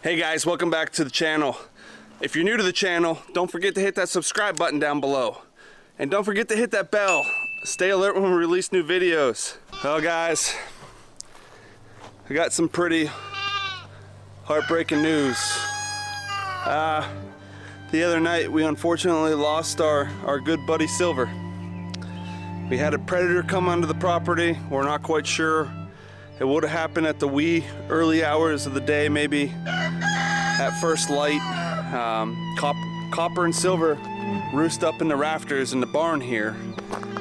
Hey guys, welcome back to the channel. If you're new to the channel, don't forget to hit that subscribe button down below. And don't forget to hit that bell. Stay alert when we release new videos. Well guys, I got some pretty heartbreaking news. The other night we unfortunately lost our good buddy Silver. We had a predator come onto the property. We're not quite sure. It would have happened at the wee early hours of the day, maybe at first light. Copper and Silver roost up in the rafters in the barn here,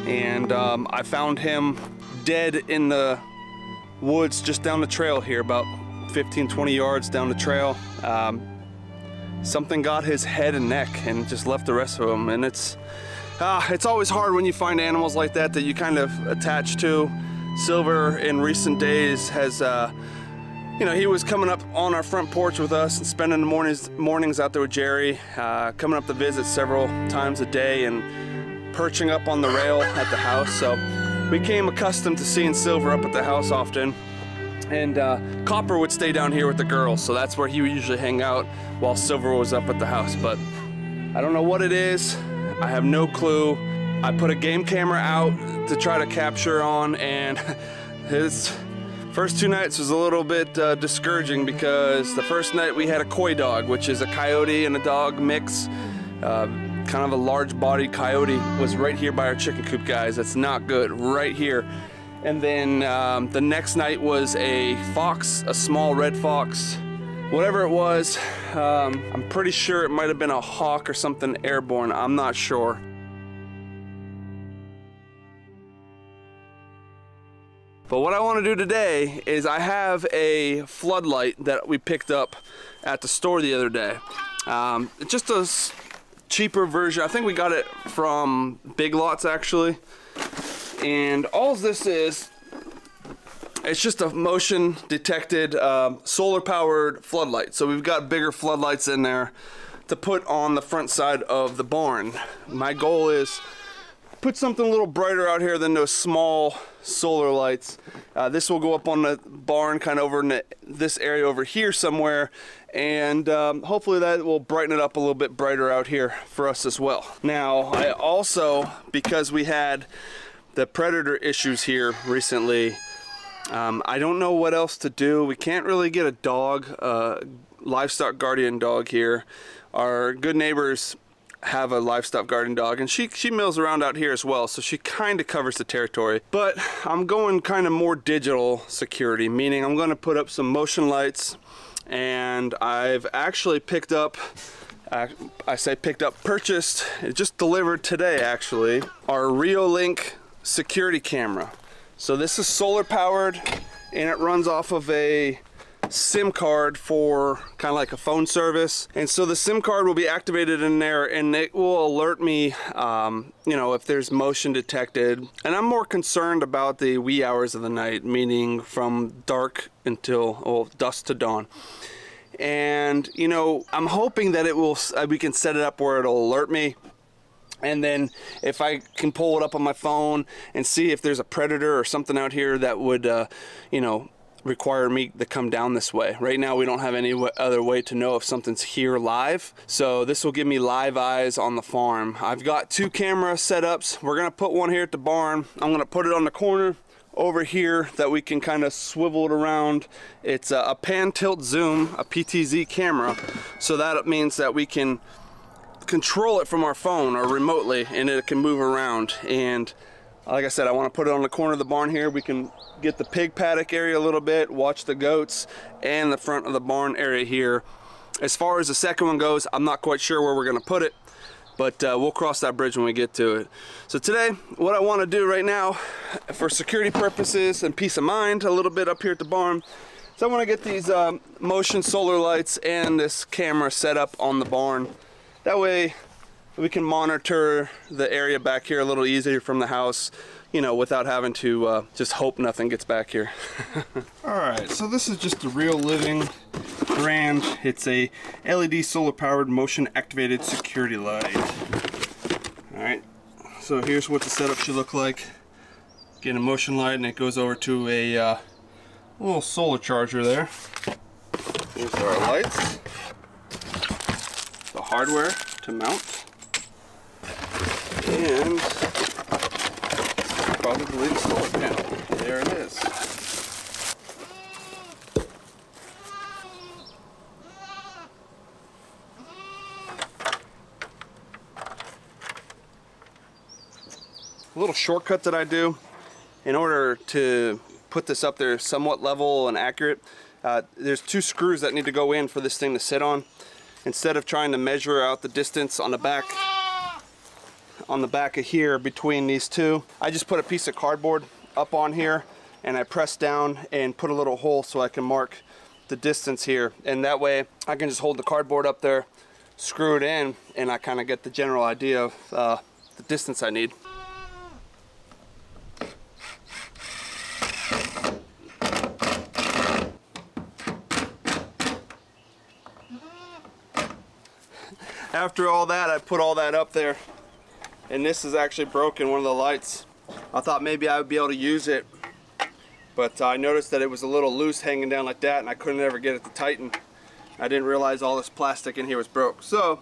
and I found him dead in the woods just down the trail here, about 15-20 yards down the trail. Something got his head and neck and just left the rest of him, and it's always hard when you find animals like that you kind of attach to. Silver in recent days has, you know, he was coming up on our front porch with us and spending the mornings out there with Jerry, coming up to visit several times a day and perching up on the rail at the house. So we became accustomed to seeing Silver up at the house often. And Copper would stay down here with the girls, so that's where he would usually hang out while Silver was up at the house. But I don't know what it is. I have no clue. I put a game camera out to try to capture on, and his first two nights was a little bit discouraging, because the first night we had a coy dog, which is a coyote and a dog mix. Kind of a large-bodied coyote was right here by our chicken coop, guys. That's not good, right here. And then the next night was a fox, a small red fox. Whatever it was, I'm pretty sure it might have been a hawk or something airborne. I'm not sure. But what I want to do today is I have a floodlight that we picked up at the store the other day. Just a cheaper version. I think we got it from Big Lots actually. And all this is, it's just a motion detected solar powered floodlight. So we've got bigger floodlights in there to put on the front side of the barn. My goal is put something a little brighter out here than those small solar lights. This will go up on the barn, kind of over in this area over here somewhere, and hopefully that will brighten it up a little bit brighter out here for us as well. Now I also, because we had the predator issues here recently, I don't know what else to do. We can't really get a dog, livestock guardian dog here. Our good neighbors have a livestock guardian dog, and she mills around out here as well, so she kind of covers the territory. But I'm going kind of more digital security, meaning I'm going to put up some motion lights, and I've actually picked up, I say picked up, purchased, it just delivered today actually, our Reolink security camera. So this is solar powered, and it runs off of a SIM card for kind of like a phone service. And so the SIM card will be activated in there, and it will alert me, you know, if there's motion detected. And I'm more concerned about the wee hours of the night, meaning from dark until, well, dusk to dawn. And you know, I'm hoping that it will, we can set it up where it'll alert me. And then if I can pull it up on my phone and see if there's a predator or something out here that would, you know, require me to come down this way. Right now we don't have any other way to know if something's here live, so this will give me live eyes on the farm. I've got two camera setups. We're gonna put one here at the barn. I'm gonna put it on the corner over here that we can kind of swivel it around. It's a pan tilt zoom, a PTZ camera, so that means that we can control it from our phone or remotely, and it can move around. And like I said, I want to put it on the corner of the barn here. We can get the pig paddock area a little bit, watch the goats, and the front of the barn area here. As far as the second one goes, I'm not quite sure where we're going to put it, but we'll cross that bridge when we get to it. So today, what I want to do right now, for security purposes and peace of mind, a little bit up here at the barn, so I want to get these motion solar lights and this camera set up on the barn. That way we can monitor the area back here a little easier from the house, you know, without having to just hope nothing gets back here. Alright, so this is just a Real Living brand. It's a LED solar powered motion activated security light. Alright, so here's what the setup should look like. Get a motion light, and it goes over to a little solar charger there. Here's our lights, the hardware to mount, and probably the solar panel. There it is. A little shortcut that I do in order to put this up there somewhat level and accurate. There's 2 screws that need to go in for this thing to sit on. Instead of trying to measure out the distance on the back of here between these 2, I just put a piece of cardboard up on here and I press down and put a little hole so I can mark the distance here, and that way I can just hold the cardboard up there, screw it in, and I kind of get the general idea of the distance I need. After all that, I put all that up there, and this is actually broken, one of the lights. I thought maybe I would be able to use it, but I noticed that it was a little loose hanging down like that, and I couldn't ever get it to tighten. I didn't realize all this plastic in here was broke. So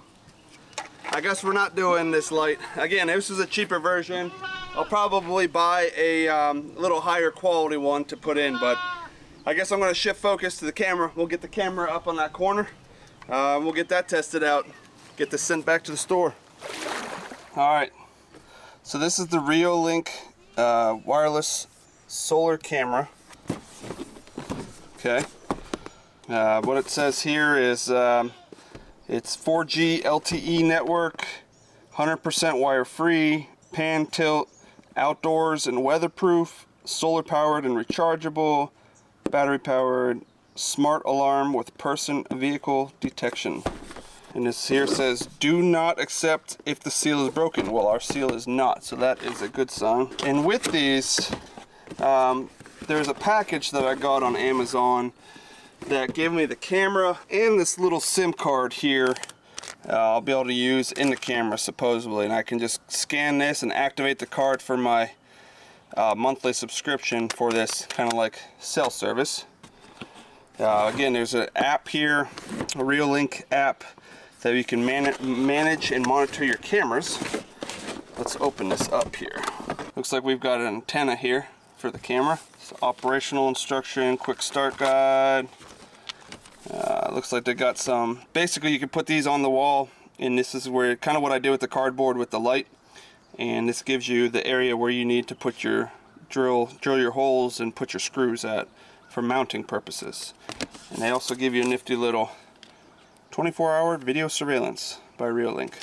I guess we're not doing this light. Again, this is a cheaper version. I'll probably buy a little higher quality one to put in, but I guess I'm going to shift focus to the camera. We'll get the camera up on that corner. We'll get that tested out. Get this sent back to the store. Alright, so this is the Reolink wireless solar camera. Okay, what it says here is it's 4G LTE network, 100% wire free, pan tilt, outdoors and weatherproof, solar powered and rechargeable, battery powered, smart alarm with person vehicle detection. And this here says, do not accept if the seal is broken. Well, our seal is not, so that is a good sign. And with these, there's a package that I got on Amazon that gave me the camera and this little SIM card here. I'll be able to use in the camera supposedly, and I can just scan this and activate the card for my monthly subscription for this kind of like cell service. Again, there's an app here, a Reolink app, that you can manage and monitor your cameras. Let's open this up here. Looks like we've got an antenna here for the camera. It's operational instruction, quick start guide. Looks like they got some, basically you can put these on the wall, and this is where kind of what I did with the cardboard with the light, and this gives you the area where you need to put your drill your holes and put your screws at for mounting purposes. And they also give you a nifty little 24-hour video surveillance by Reolink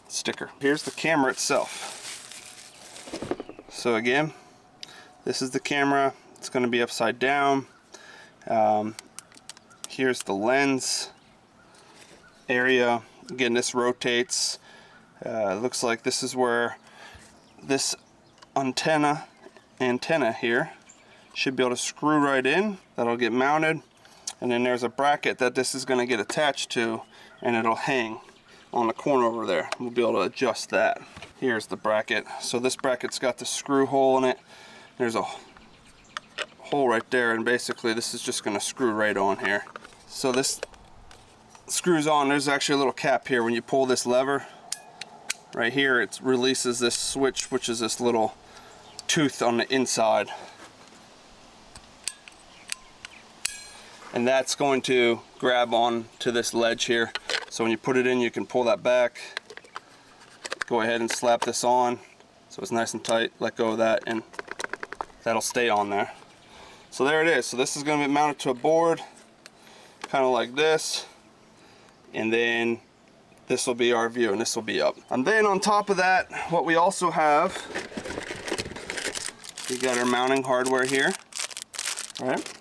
sticker. Here's the camera itself. So again, this is the camera. It's going to be upside down. Here's the lens area. Again, this rotates. Looks like this is where this antenna here should be able to screw right in. That'll get mounted. And then there's a bracket that this is going to get attached to, and it'll hang on the corner over there. We'll be able to adjust that. Here's the bracket. So this bracket's got the screw hole in it. There's a hole right there, and basically this is just going to screw right on here. So this screws on. There's actually a little cap here. When you pull this lever right here, it releases this switch, which is this little tooth on the inside. And that's going to grab on to this ledge here. So when you put it in, you can pull that back, go ahead and slap this on so it's nice and tight, let go of that, and that'll stay on there. So there it is. So this is going to be mounted to a board kind of like this, and then this will be our view, and this will be up. And then on top of that, what we also have, we got our mounting hardware here. All right.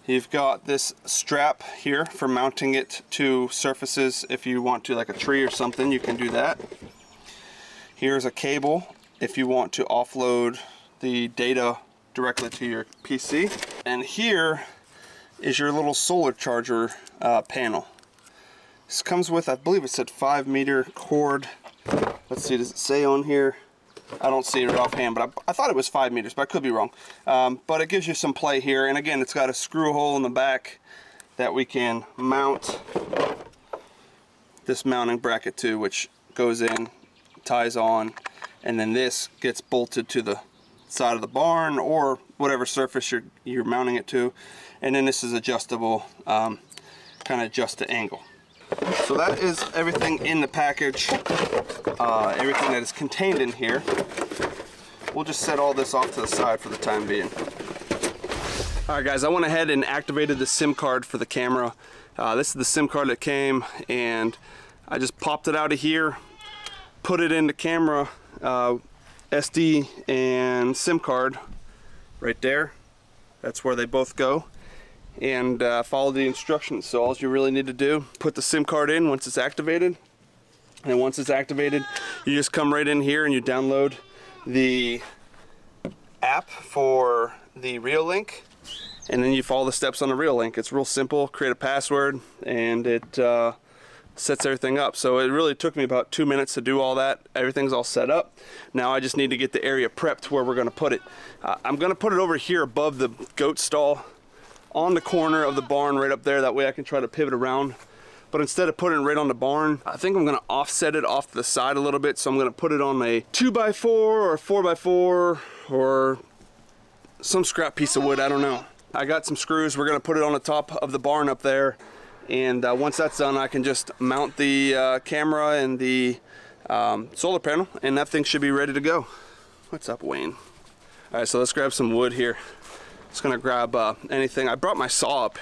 You've got this strap here for mounting it to surfaces. If you want to, like a tree or something, you can do that. Here's a cable if you want to offload the data directly to your PC. And here is your little solar charger panel. This comes with, I believe it said 5-meter cord. Let's see, does it say on here? I don't see it offhand, but I thought it was 5 meters, but I could be wrong. But it gives you some play here, and again, it's got a screw hole in the back that we can mount this mounting bracket to, which goes in, ties on, and then this gets bolted to the side of the barn or whatever surface you're mounting it to, and then this is adjustable, kind of adjust the angle. So that is everything in the package, everything that is contained in here. We'll just set all this off to the side for the time being. Alright guys, I went ahead and activated the SIM card for the camera. This is the SIM card that came, and I just popped it out of here, put it in the camera, SD and SIM card right there. That's where they both go, and follow the instructions. So all you really need to do, put the SIM card in once it's activated, and once it's activated, you just come right in here and you download the app for the Reolink, and then you follow the steps on the Reolink. It's real simple. Create a password, and it sets everything up. So it really took me about 2 minutes to do all that. Everything's all set up. Now I just need to get the area prepped where we're going to put it. I'm going to put it over here above the goat stall on the corner of the barn right up there. That way I can try to pivot around. But instead of putting it right on the barn, I think I'm going to offset it off to the side a little bit. So I'm going to put it on a 2x4 or 4x4 or some scrap piece of wood. I don't know. I got some screws. We're going to put it on the top of the barn up there. And once that's done, I can just mount the camera and the solar panel, and that thing should be ready to go. What's up, Wayne? All right, so let's grab some wood here. Just gonna grab anything. I brought my saw up,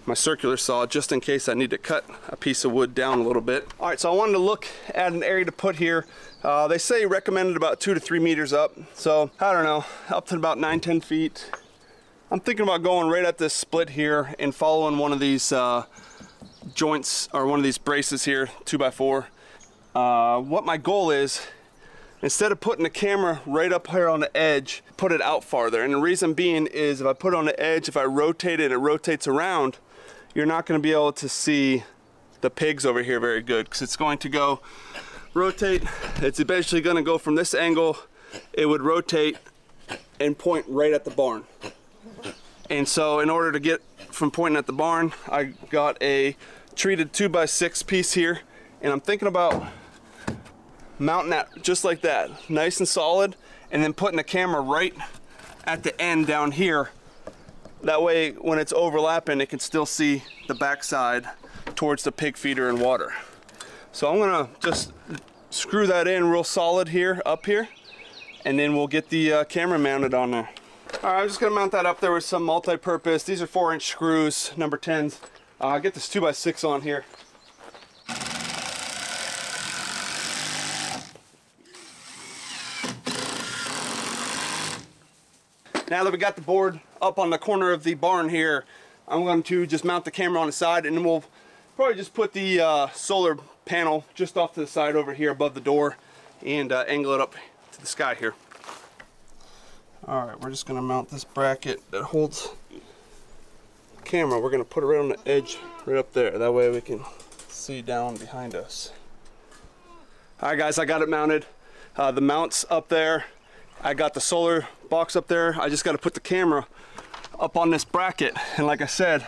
my circular saw, just in case I need to cut a piece of wood down a little bit. All right, so I wanted to look at an area to put here. They say recommended about 2 to 3 meters up. So I don't know, up to about 9-10 feet. I'm thinking about going right at this split here and following one of these joints, or one of these braces here, 2x4. What my goal is, instead of putting the camera right up here on the edge, put it out farther. And the reason being is if I put it on the edge, if I rotate it, it rotates around, you're not going to be able to see the pigs over here very good, because it's going to go rotate. It's eventually going to go from this angle. It would rotate and point right at the barn. And so in order to get from pointing at the barn, I got a treated 2x6 piece here, and I'm thinking about mounting that just like that, nice and solid, and then putting the camera right at the end down here. That way when it's overlapping, it can still see the backside towards the pig feeder and water. So I'm gonna just screw that in real solid here, up here, and then we'll get the camera mounted on there. All right, I'm just gonna mount that up there with some multi-purpose. These are 4-inch screws, number 10s. I'll get this 2x6 on here. Now that we got the board up on the corner of the barn here, I'm going to just mount the camera on the side, and then we'll probably just put the solar panel just off to the side over here above the door, and angle it up to the sky here. Alright, we're just going to mount this bracket that holds the camera. We're going to put it right on the edge, right up there. That way we can see down behind us. Alright guys, I got it mounted. The mount's up there. I got the solar box up there. I just got to put the camera up on this bracket. And like I said,